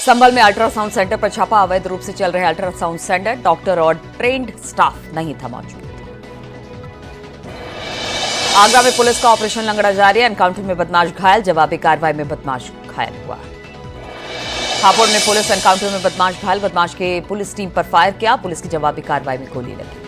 संभल में ultrasound centre पर छापा। अवैध रूप से चल रहे अल्ट्रासाउंड सेंटर, डॉक्टर और ट्रेंड स्टाफ नहीं था मौजूद। आगरा में पुलिस का ऑपरेशन लंगड़ा जारी। एनकाउंटर में बदमाश घायल, जवाबी कार्रवाई में बदमाश घायल हुआ। हापुड़ में पुलिस एनकाउंटर में बदमाश घायल, बदमाश के पुलिस टीम पर फायर किया, पुलिस की जवाबी कार्रवाई में गोली लगी।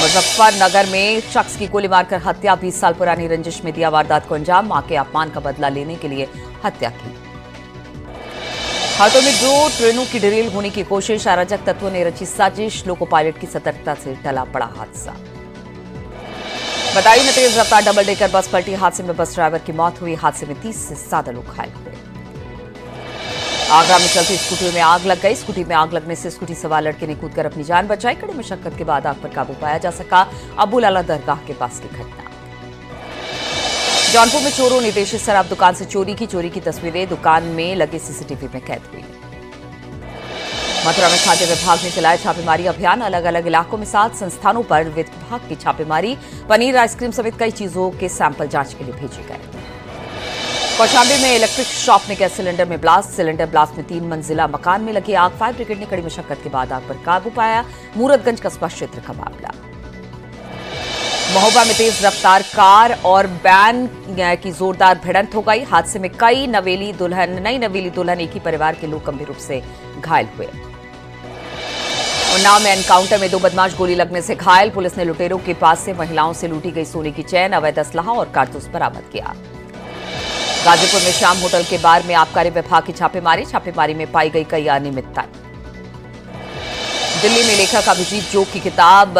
मुजफ्फरनगर में शख्स की गोली मारकर हत्या। 20 साल पुरानी रंजिश में दिया वारदात को अंजाम। मां के अपमान का बदला लेने के लिए हत्या की। हाथों में 2 ट्रेनों की डिरेल होने की कोशिश। अराजक तत्वों ने रची साजिश। लोको पायलट की सतर्कता से टला पड़ा हादसा। बदायूं में तेज रफ्तार डबल डेकर बस पलटी। हादसे में बस ड्राइवर की मौत हुई। हादसे में 30 से ज्यादा लोग घायल हुए। आगरा में चलती स्कूटी में आग लग गई। स्कूटी में आग लगने से स्कूटी सवार लड़के ने कूदकर अपनी जान बचाई। कड़ी मशक्कत के बाद आग पर काबू पाया जा सका। अबू लाला दरगाह के पास की घटना। जौनपुर में चोरों ने देशी शराब दुकान से चोरी की तस्वीरें दुकान में लगे सीसीटीवी में कैद हुई। मथुरा में खाद्य विभाग ने चलाया छापेमारी अभियान। अलग अलग इलाकों में 7 संस्थानों पर विभाग की छापेमारी। पनीर, आइसक्रीम समेत कई चीजों के सैंपल जांच के लिए भेजे गए। कौशाम्बी में इलेक्ट्रिक शॉप में गैस सिलेंडर में ब्लास्ट। सिलेंडर ब्लास्ट में 3 मंजिला मकान में लगी आग। फायर ब्रिगेड ने कड़ी मशक्कत के बाद आग पर काबू पाया। मूरतगंज कस्बा क्षेत्र का मामला। महोबा में तेज रफ्तार कार और वैन की जोरदार भिड़ंत हो गई। हादसे में नई नवेली दुल्हन एक ही परिवार के लोग गंभीर रूप से घायल हुए। उन्नाव में एनकाउंटर में 2 बदमाश गोली लगने से घायल। पुलिस ने लुटेरों के पास से महिलाओं से लूटी गई सोने की चैन, अवैध असलहा और कारतूस बरामद किया। गाजीपुर में शाम होटल के बार में आबकारी विभाग की छापेमारी में पाई गई कई अनियमितताएं। दिल्ली में लेखक अभिजीत जोग की किताब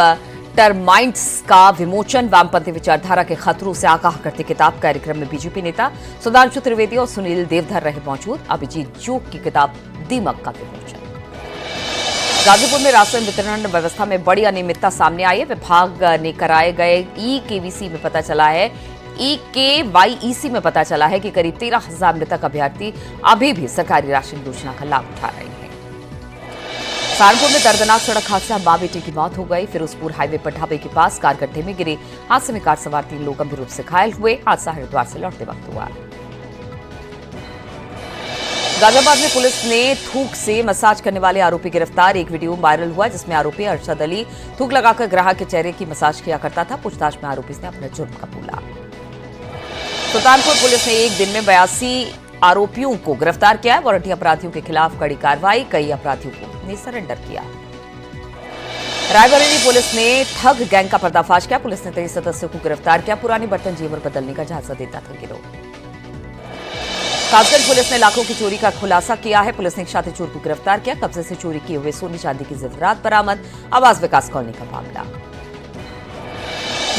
टर्माइट्स का विमोचन। वामपंथी विचारधारा के खतरों से आगाह करती किताब। कार्यक्रम में बीजेपी नेता सुधांशु त्रिवेदी और सुनील देवधर रहे मौजूद। अभिजीत जोग की किताब दीमक का विमोचन। गाजीपुर में राशन वितरण व्यवस्था में बड़ी अनियमितता सामने आई है। विभाग ने कराए गए EKYC में पता चला है कि करीब 13,000 मृतक अभ्यर्थी अभी भी सरकारी राशन योजना का लाभ उठा रहे हैं। सहारनपुर में दर्दनाक सड़क हादसा, मां बेटे की मौत हो गई। फिरोजपुर हाईवे पर ढाबे के पास कार गड्ढे में गिरे। हादसे में कार सवार 3 लोग गंभीर रूप से घायल हुए। हादसा हरिद्वार से लौटते वक्त हुआ। गाजियाबाद में पुलिस ने थूक से मसाज करने वाले आरोपी गिरफ्तार। एक वीडियो वायरल हुआ जिसमें आरोपी अरशद अली थूक लगाकर ग्राहक के चेहरे की मसाज किया करता था। पूछताछ में आरोपी ने अपना जुर्म कबूला। सुल्तानपुर पुलिस ने एक दिन में 82 आरोपियों को गिरफ्तार किया है। वारंटी अपराधियों के खिलाफ कड़ी कार्रवाई। कई अपराधियों को ने सरेंडर किया। रायबरेली पुलिस ने ठग गैंग का पर्दाफाश किया। पुलिस ने 23 सदस्यों को गिरफ्तार किया। पुराने बर्तन जेवर बदलने का झांसा देता था गिरोह। कासगंज पुलिस ने लाखों की चोरी का खुलासा किया है। पुलिस ने एक शातिर चोर को गिरफ्तार किया। कब्जे से चोरी किए हुए सोने चांदी की जेवरात बरामद। आवास विकास कॉलोनी का मामला।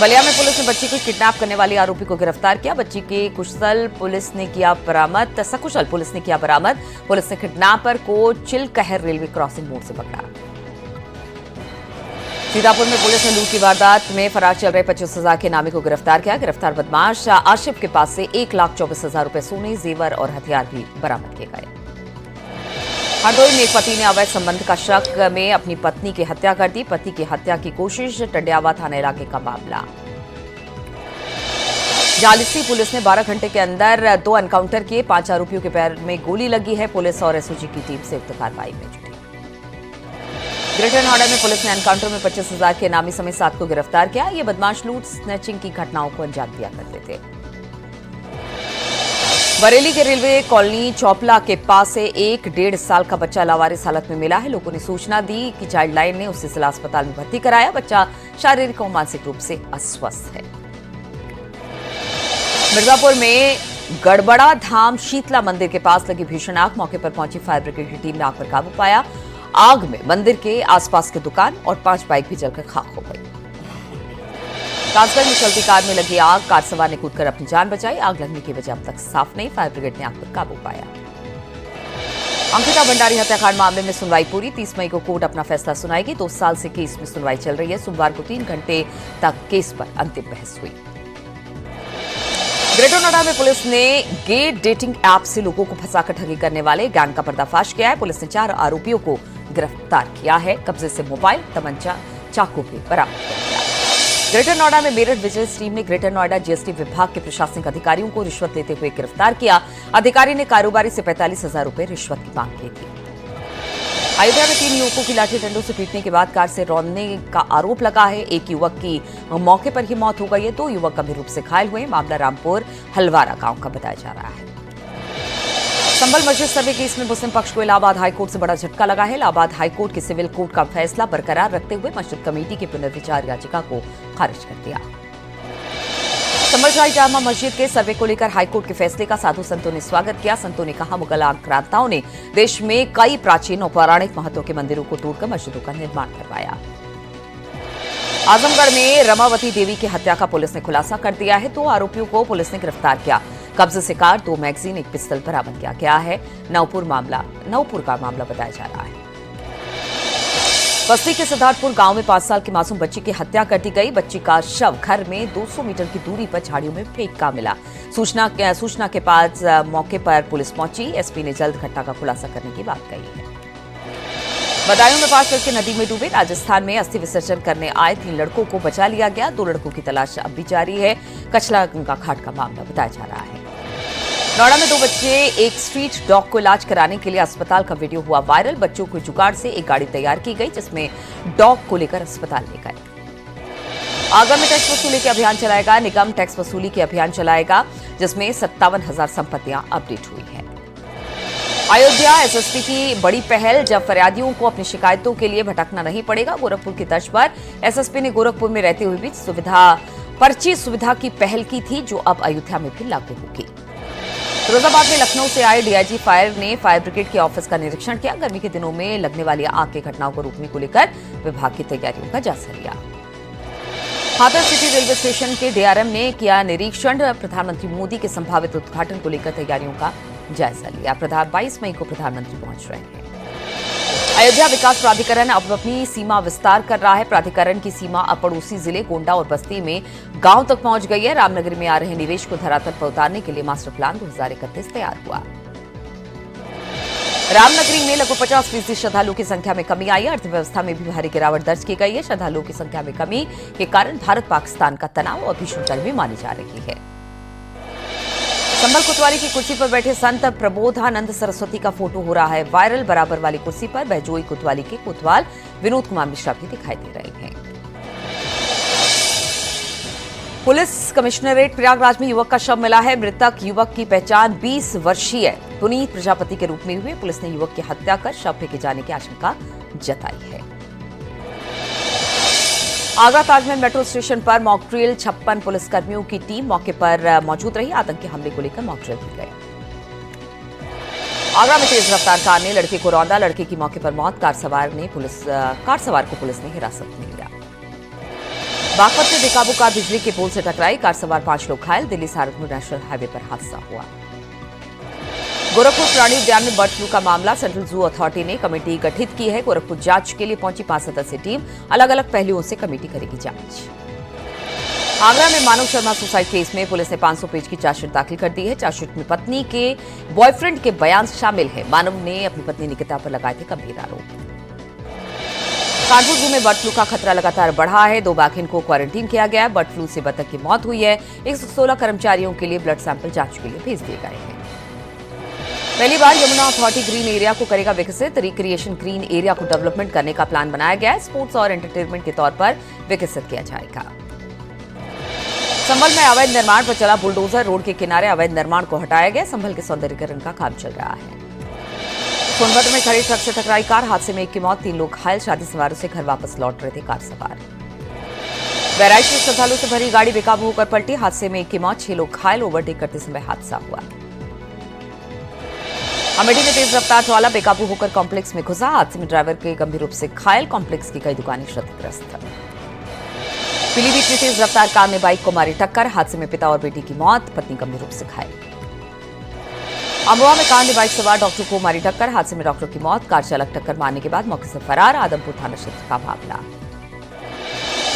बलिया में पुलिस ने बच्ची को किडनैप करने वाले आरोपी को गिरफ्तार किया। बच्ची के सकुशल पुलिस ने किया बरामद। पुलिस ने किडनैपर को चिलकहर रेलवे क्रॉसिंग मोड़ से पकड़ा। सीतापुर में पुलिस ने लूट की वारदात में फरार चल रहे 25,000 के नामी को गिरफ्तार किया। गिरफ्तार बदमाश आशिफ के पास से 1,24,000 रुपए सोने, जेवर और हथियार भी बरामद किए गए। हरदोई में एक पति ने अवैध संबंध का शक में अपनी पत्नी की हत्या कर दी। पति की हत्या की कोशिश। टंडियावा थाना इलाके का मामला। जालिसी पुलिस ने 12 घंटे के अंदर 2 एनकाउंटर किए। 5 आरोपियों के पैर में गोली लगी है। पुलिस और SOG की टीम संयुक्त कार्रवाई में जुटी। ग्रेटर नोएडा में पुलिस ने एनकाउंटर में 25,000 के नामी समेत 7 को गिरफ्तार किया। ये बदमाश लूट स्नैचिंग की घटनाओं को अंजाम दिया करते थे। बरेली के रेलवे कॉलोनी चौपला के पास से एक 1.5 साल का बच्चा लावारिस हालत में मिला है। लोगों ने सूचना दी कि चाइल्ड लाइन ने उसे जिला अस्पताल में भर्ती कराया। बच्चा शारीरिक और मानसिक रूप से अस्वस्थ है। मिर्जापुर में गड़बड़ा धाम शीतला मंदिर के पास लगी भीषण आग। मौके पर पहुंची फायर ब्रिगेड की टीम ने आग पर काबू पाया। आग में मंदिर के आसपास की दुकान और 5 बाइक भी जलकर खाक हो गई। कासगंज में चलती कार में लगी आग। कार सवार ने कूदकर अपनी जान बचाई। आग लगने की वजह अब तक साफ नहीं। फायर ब्रिगेड ने आग पर काबू पाया। अंकिता भंडारी हत्याकांड मामले में सुनवाई पूरी। 30 मई को कोर्ट अपना फैसला सुनाएगी। 2 साल से केस में सुनवाई चल रही है। सोमवार को 3 घंटे तक केस पर अंतिम बहस हुई। ग्रेटर नोएडा में पुलिस ने गे डेटिंग ऐप से लोगों को फंसाकर ठगी करने वाले गैंग का पर्दाफाश किया है। पुलिस ने 4 आरोपियों को गिरफ्तार किया है। कब्जे से मोबाइल, तमंचा, चाकू भी बरामद किया गया। ग्रेटर नोएडा में मेरठ विजिलेंस टीम ने ग्रेटर नोएडा जीएसटी विभाग के प्रशासनिक अधिकारियों को रिश्वत लेते हुए गिरफ्तार किया। अधिकारी ने कारोबारी से 45,000 रुपए रिश्वत की मांग की थी। अयोध्या में 3 युवकों की लाठी डंडों से पीटने के बाद कार से रौंदने का आरोप लगा है। एक युवक की मौके पर ही मौत हो गई है, 2 युवक गंभीर रूप से घायल हुए। मामला रामपुर हलवारा गांव का बताया जा रहा है। संभल मस्जिद सर्वे केस में मुस्लिम पक्ष को इलाहाबाद हाईकोर्ट से बड़ा झटका लगा है। इलाहाबाद हाईकोर्ट के सिविल कोर्ट का फैसला बरकरार रखते हुए मस्जिद कमेटी की पुनर्विचार याचिका को खारिज कर दिया। संभल शाही जामा मस्जिद के सर्वे को लेकर हाईकोर्ट के फैसले का साधु संतों ने स्वागत किया। संतों ने कहा, मुगल आक्रांताओं ने देश में कई प्राचीन और पौराणिक महत्व के मंदिरों को तोड़कर मस्जिदों का निर्माण करवाया। आजमगढ़ में रमावती देवी की हत्या का पुलिस ने खुलासा कर दिया है। 2 आरोपियों को पुलिस ने गिरफ्तार किया। कब्जे से कार, 2 मैगजीन, 1 पिस्टल बरामद किया गया है। नौपुर का मामला बताया जा रहा है। बस्ती के सिद्धार्थपुर गांव में 5 साल की मासूम बच्ची की हत्या कर दी गई। बच्ची का शव घर में 200 मीटर की दूरी पर झाड़ियों में फेंका मिला। सूचना के बाद मौके पर पुलिस पहुंची। एसपी ने जल्द घटना का खुलासा करने की बात कही है। बदायूं में 5 लड़के नदी में डूबे। राजस्थान में अस्थि विसर्जन करने आए 3 लड़कों को बचा लिया गया। 2 लड़कों की तलाश अब भी जारी है। कचला गंगा घाट का मामला बताया जा रहा है। नोएडा में 2 बच्चे एक स्ट्रीट डॉग को इलाज कराने के लिए अस्पताल का वीडियो हुआ वायरल। बच्चों को जुगाड़ से एक गाड़ी तैयार की गई जिसमें डॉग को लेकर अस्पताल ले गए। आगरा में टैक्स वसूली के अभियान चलाएगा निगम। टैक्स वसूली के अभियान चलाएगा जिसमें 57,000 संपत्तियां अपडेट हुई है। अयोध्या एसएसपी की बड़ी पहल, जब फरियादियों को अपनी शिकायतों के लिए भटकना नहीं पड़ेगा। गोरखपुर की तर्ज पर एसएसपी ने गोरखपुर में रहते हुए भी पर्ची सुविधा की पहल की थी, जो अब अयोध्या में भी लागू होगी। फिरोजाबाद में लखनऊ से आए डीआईजी फायर ने फायर ब्रिगेड के ऑफिस का निरीक्षण किया। गर्मी के दिनों में लगने वाली आग की घटनाओं को रोकने को लेकर विभाग की तैयारियों का जायजा लिया। हाथरस सिटी रेलवे स्टेशन के डीआरएम ने किया निरीक्षण। प्रधानमंत्री मोदी के संभावित उद्घाटन को लेकर तैयारियों का जायजा लिया। 22 मई को प्रधानमंत्री पहुंच रहे हैं। अयोध्या विकास प्राधिकरण अब अपनी सीमा विस्तार कर रहा है। प्राधिकरण की सीमा अब पड़ोसी जिले गोंडा और बस्ती में गांव तक पहुंच गई है। रामनगरी में आ रहे निवेश को धरातल पर उतारने के लिए मास्टर प्लान 2031 तैयार हुआ। रामनगरी में लगभग 50% श्रद्धालुओं की संख्या में कमी आई है। अर्थव्यवस्था में भी भारी गिरावट दर्ज की गई है। श्रद्धालुओं की संख्या में कमी के कारण भारत पाकिस्तान का तनाव और भीषण गर्मी मानी जा रही है। संभल कोतवाली की कुर्सी पर बैठे संत प्रबोधानंद सरस्वती का फोटो हो रहा है वायरल। बराबर वाली कुर्सी पर बहजोई कोतवाली के कोतवाल विनोद कुमार मिश्रा भी दिखाई दे रहे हैं। पुलिस कमिश्नरेट प्रयागराज में युवक का शव मिला है। मृतक युवक की पहचान 20 वर्षीय पुनीत प्रजापति के रूप में हुई। पुलिस ने युवक की हत्या कर शव फेंके जाने की आशंका जताई है। आगरा ताजमहल मेट्रो स्टेशन पर मॉकड्रिल, 56 पुलिसकर्मियों की टीम मौके पर मौजूद रही। आतंकी हमले को लेकर मॉकड्रिल की गई। आगरा में तेज रफ्तार कार ने लड़के को रौंदा। लड़के की मौके पर मौत। कार सवार को पुलिस ने हिरासत में लिया। बागपत में बेकाबू कार बिजली के पोल से टकराई। कार सवार 5 लोग घायल। दिल्ली सहारनपुर नेशनल हाईवे पर हादसा हुआ। गोरखपुर प्राणी उद्यान में बर्ड फ्लू का मामला। सेंट्रल जू अथॉरिटी ने कमेटी गठित की है। गोरखपुर जांच के लिए पहुंची 5 सदस्यीय टीम। अलग अलग पहलुओं से कमेटी करेगी जांच। आगरा में मानव शर्मा सुसाइड केस में पुलिस ने 500 पेज की चार्जशीट दाखिल कर दी है। चार्जशीट में पत्नी के बॉयफ्रेंड के बयान शामिल है। मानव ने अपनी पत्नी निकिता पर लगाए थे गंभीर आरोप। कानपुर जू में बर्ड फ्लू का खतरा लगातार बढ़ा है। 2 बाघिन को क्वारंटीन किया गया है। बर्ड फ्लू से बतख की मौत हुई है। 116 कर्मचारियों के लिए ब्लड सैंपल जांच के लिए भेज दिए गए हैं। पहली बार यमुना अथॉरिटी ग्रीन एरिया को करेगा विकसित। रिक्रिएशन ग्रीन एरिया को डेवलपमेंट करने का प्लान बनाया गया है। स्पोर्ट्स और एंटरटेनमेंट के तौर पर विकसित किया जाएगा। संभल में अवैध निर्माण पर चला बुलडोजर। रोड के किनारे अवैध निर्माण को हटाया गया। संभल के सौंदर्यीकरण का काम चल रहा है। सोनभद्र में खड़ी ट्रक से टकराई कार। हादसे में 1 की मौत, 3 लोग घायल। शादी समारोह से घर वापस लौट रहे थे कार सवार। बहराइच में श्रद्धालुओं से भरी गाड़ी बेकाबू होकर पलटी। हादसे में 1 की मौत, 6 लोग घायल। ओवरटेक करते समय हादसा हुआ। अमेठी में तेज रफ्तार ट्रॉला बेकाबू होकर कॉम्प्लेक्स में घुसा। हादसे में ड्राइवर के गंभीर रूप से घायल। कॉम्प्लेक्स की कई दुकानें क्षतिग्रस्त। पीलीभीत में तेज रफ्तार कार ने बाइक को मारी टक्कर। हादसे में पिता और बेटी की मौत, पत्नी गंभीर रूप से घायल। अमरोहा में कार ने बाइक सवार डॉक्टर को मारी टक्कर। हादसे में डॉक्टर की मौत। कार चालक टक्कर मारने के बाद मौके से फरार। आदमपुर थाना क्षेत्र का मामला।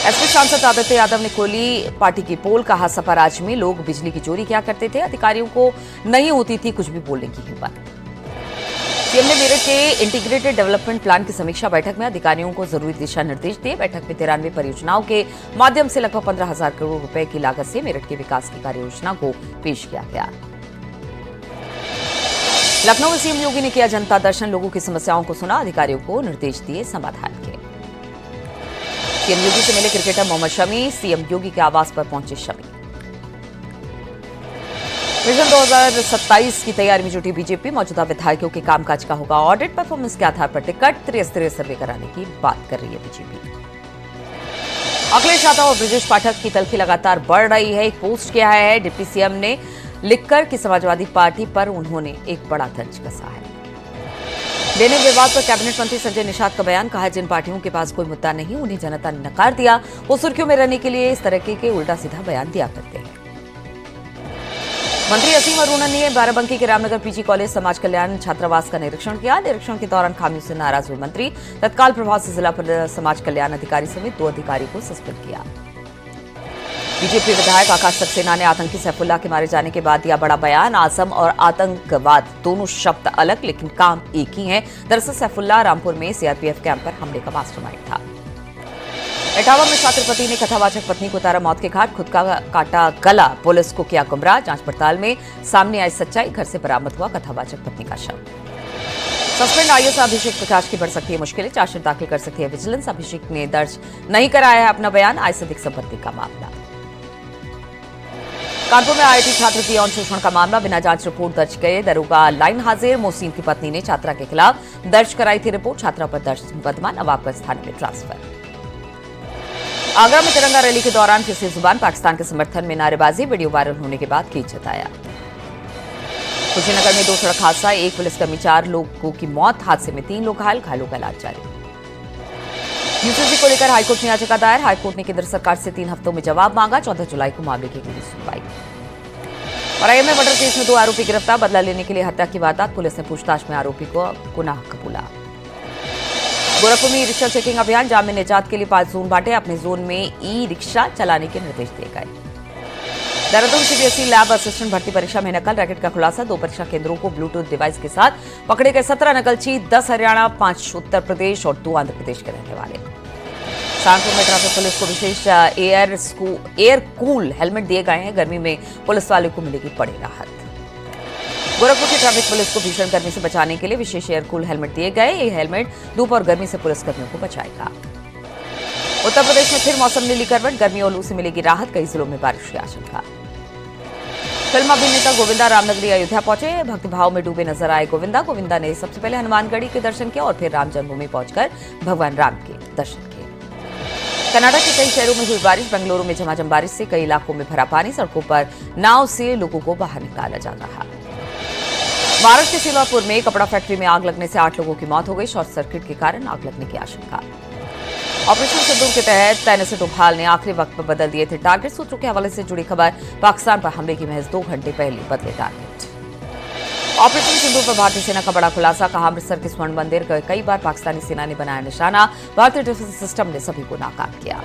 एसपी सांसद आदित्य यादव ने खोली पार्टी की पोल। कहा, सपा राज में लोग बिजली की चोरी किया करते थे। अधिकारियों को नहीं होती थी कुछ भी बोलने की हिम्मत। सीएम ने मेरठ के इंटीग्रेटेड डेवलपमेंट प्लान की समीक्षा बैठक में अधिकारियों को जरूरी दिशा निर्देश दिए। बैठक में 93 परियोजनाओं के माध्यम से लगभग 15,000 करोड़ रुपए की लागत से मेरठ के विकास की कार्य योजना को पेश किया गया। लखनऊ में सीएम योगी ने किया जनता दर्शन, लोगों की समस्याओं को सुना, अधिकारियों को निर्देश दिए समाधान के। सीएम योगी से मिले क्रिकेटर मोहम्मद शमी, सीएम योगी के आवास पर पहुंचे शमी। विजन 2027 की तैयारी में जुटी बीजेपी, मौजूदा विधायकों के कामकाज का होगा ऑडिट, परफॉर्मेंस के आधार पर टिकट, त्रिस्तरीय सर्वे कराने की बात कर रही है बीजेपी। अखिलेश यादव और ब्रजेश पाठक की तल्खी लगातार बढ़ रही है। एक पोस्ट किया है डिप्टी सीएम ने लिखकर कि समाजवादी पार्टी पर उन्होंने एक बड़ा तंज कसा है। देने विवाद पर कैबिनेट मंत्री संजय निषाद का बयान, कहा जिन पार्टियों के पास कोई मुद्दा नहीं उन्हें जनता ने नकार दिया, वो सुर्खियों में रहने के लिए इस तरह के उल्टा सीधा बयान दिया करते हैं। मंत्री असीम अरुणा ने बाराबंकी के रामनगर पीजी कॉलेज समाज कल्याण छात्रावास का निरीक्षण किया। निरीक्षण के दौरान खामियों से नाराज हुए मंत्री तत्काल प्रभाव से जिला समाज कल्याण अधिकारी समेत 2 अधिकारी को सस्पेंड किया। बीजेपी विधायक आकाश सक्सेना ने आतंकी सैफुल्लाह के मारे जाने के बाद दिया बड़ा बयान। आजम और आतंकवाद दोनों शब्द अलग लेकिन काम एक ही है। दरअसल सैफुल्लाह रामपुर में सीआरपीएफ कैंप पर हमले का मास्टरमाइंड था। इटावा में छात्रपति ने कथावाचक पत्नी को उतारा मौत के घाट, खुद का काटा गला, पुलिस को किया गुमराह। जांच पड़ताल में सामने आई सच्चाई, घर से बरामद हुआ कथावाचक पत्नी का शव। सस्पेंड आईएएस अभिषेक प्रकाश की बढ़ सकती है मुश्किलें, चार्जशीट दाखिल कर सकती है विजिलेंस। अभिषेक ने दर्ज नहीं कराया है अपना बयान, आय से अधिक संपत्ति का मामला। कानपुर में आईआईटी छात्र की यौन शोषण का मामला, बिना जांच रिपोर्ट दर्ज किए दरोगा लाइन हाजिर। मोहसिन की पत्नी ने छात्रा के खिलाफ दर्ज कराई थी रिपोर्ट, छात्रा पर दर्ज मुकदमा, नवाबगंज थाने में ट्रांसफर। आगरा में तिरंगा रैली के दौरान फिसली जुबान, पाकिस्तान के समर्थन में नारेबाजी, वीडियो वायरल होने के बाद खेद जताया। कुशीनगर में 2 सड़क हादसा, 1 पुलिसकर्मी, 4 लोगों की मौत, हादसे में 3 लोग घायल, घायलों का इलाज जारी। यूसीसी को लेकर हाईकोर्ट में याचिका दायर, हाईकोर्ट ने केंद्र सरकार से 3 हफ्तों में जवाब मांगा। 14 जुलाई को मामले की अगली सुनवाई। और आईएमए मर्डर केस में 2 आरोपी गिरफ्तार, बदला लेने के लिए हत्या की वारदात, पुलिस ने पूछताछ में आरोपी को गुनाह कबूला। गोरखपुर में ई रिक्शा चेकिंग अभियान, जाम में निजात के लिए 5 जोन बांटे, अपने जोन में ई रिक्शा चलाने के निर्देश दिए गए। देहरादून सीबीएसई लैब असिस्टेंट भर्ती परीक्षा में नकल, रैकेट का खुलासा, 2 परीक्षा केंद्रों को ब्लूटूथ डिवाइस के साथ पकड़े गए 17 नकलची, 10 हरियाणा, 5 उत्तर प्रदेश और 2 आंध्र प्रदेश के रहने वाले। सहारनपुर में ट्रैफिक पुलिस को विशेष एयर कूल हेलमेट दिए गए हैं, गर्मी में पुलिस वालों को मिलेगी बड़ी राहत। गोरखपुर की ट्रैफिक पुलिस को भीषण गर्मी से बचाने के लिए विशेष एयर कूल हेलमेट दिए गए। ये हेलमेट धूप और गर्मी से पुलिसकर्मियों को बचाएगा। उत्तर प्रदेश में फिर मौसम ने ली करवट, गर्मी और लू से मिलेगी राहत, कई जिलों में बारिश की आशंका। फिल्म अभिनेता गोविंदा रामनगरी अयोध्या पहुंचे, भक्तिभाव में डूबे नजर आए गोविंदा। गोविंदा ने सबसे पहले हनुमानगढ़ी के दर्शन किए और फिर राम जन्मभूमि पहुंचकर भगवान राम के दर्शन किए। कर्नाटक के कई शहरों में हुई बारिश, बेंगलुरु में झमाझम बारिश से कई इलाकों में भरा पानी, सड़कों पर नाव से लोगों को बाहर निकाला जा रहा। महाराष्ट्र के सीमापुर में कपड़ा फैक्ट्री में आग लगने से 8 लोगों की मौत हो गई, शॉर्ट सर्किट के कारण आग लगने की आशंका। ऑपरेशन सिंदूर के तहत तैनात डोभाल ने आखिरी वक्त पर बदल दिए थे टारगेट, सूत्रों के हवाले से जुड़ी खबर, पाकिस्तान पर हमले की महज 2 घंटे पहले बदले टारगेट। ऑपरेशन सिंदूर पर भारतीय सेना का बड़ा खुलासा, कहा अमृतसर के स्वर्ण मंदिर कई बार पाकिस्तानी सेना ने बनाया निशाना, भारतीय डिफेंस सिस्टम ने सभी को नाकाम किया।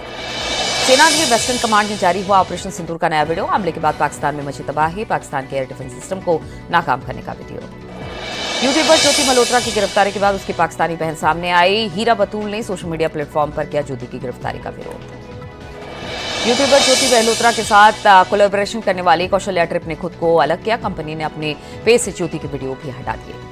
सेना के वेस्टर्न कमांड में जारी हुआ ऑपरेशन सिंदूर का नया वीडियो, हमले के बाद पाकिस्तान में मची तबाही, पाकिस्तान के एयर डिफेंस सिस्टम को नाकाम करने का वीडियो। यूट्यूबर ज्योति मल्होत्रा की गिरफ्तारी के बाद उसकी पाकिस्तानी बहन सामने आई, हीरा बतूल ने सोशल मीडिया प्लेटफॉर्म पर किया ज्योति की गिरफ्तारी का विरोध। यूट्यूबर ज्योति मल्होत्रा के साथ कोलैबोरेशन करने वाली कौशल्या ट्रिप ने खुद को अलग किया, कंपनी ने अपने पेज से ज्योति के वीडियो भी हटा दिए।